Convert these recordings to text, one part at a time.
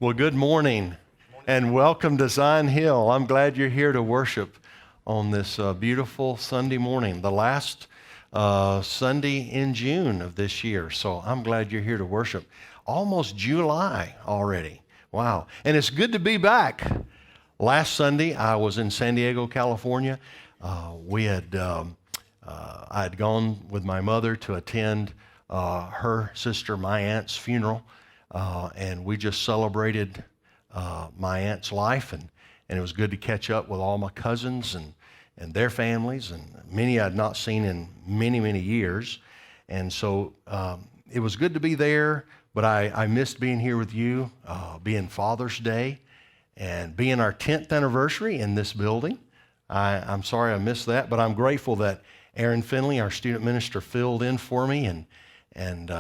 Well, good morning and welcome to Zion Hill. I'm glad you're here to worship on this beautiful Sunday morning, the last Sunday in June of this year. So I'm glad you're here to worship. Almost July already. Wow. And it's good to be back. Last Sunday, I was in San Diego, California. I had gone with my mother to attend her sister, my aunt's funeral. And we just celebrated my aunt's life, and it was good to catch up with all my cousins and their families, and many I'd not seen in many, many years. And so it was good to be there, but I missed being here with you, being Father's Day, and being our 10th anniversary in this building. I'm sorry I missed that, but I'm grateful that Aaron Finley, our student minister, filled in for me, and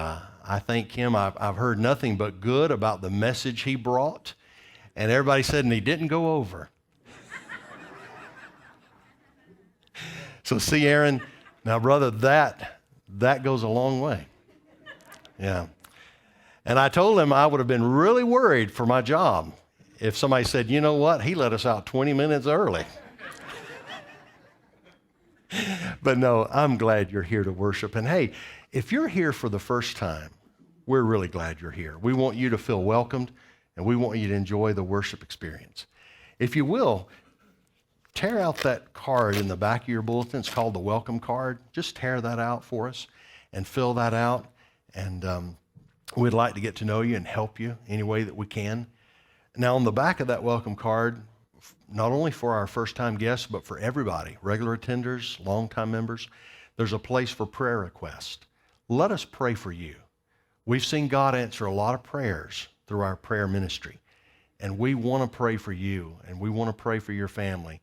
I thank him. I've heard nothing but good about the message he brought, and everybody said, and he didn't go over. So see, Aaron, now brother, that goes a long way. Yeah. And I told him I would have been really worried for my job if somebody said, you know what, he let us out 20 minutes early. But no, I'm glad you're here to worship. And hey, if you're here for the first time, we're really glad you're here. We want you to feel welcomed, and we want you to enjoy the worship experience. If you will, tear out that card in the back of your bulletin. It's called the welcome card. Just tear that out for us and fill that out. And we'd like to get to know you and help you any way that we can. Now, on the back of that welcome card, not only for our first-time guests, but for everybody, regular attenders, long-time members, there's a place for prayer requests. Let us pray for you. We've seen God answer a lot of prayers through our prayer ministry, and we want to pray for you, and we want to pray for your family.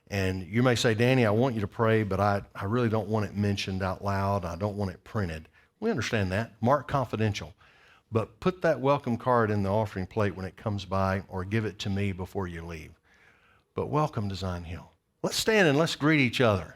And you may say, Danny, I want you to pray, but I really don't want it mentioned out loud. I don't want it printed. We understand that. Mark confidential. But put that welcome card in the offering plate when it comes by, or give it to me before you leave. But welcome to Zion Hill. Let's stand and let's greet each other.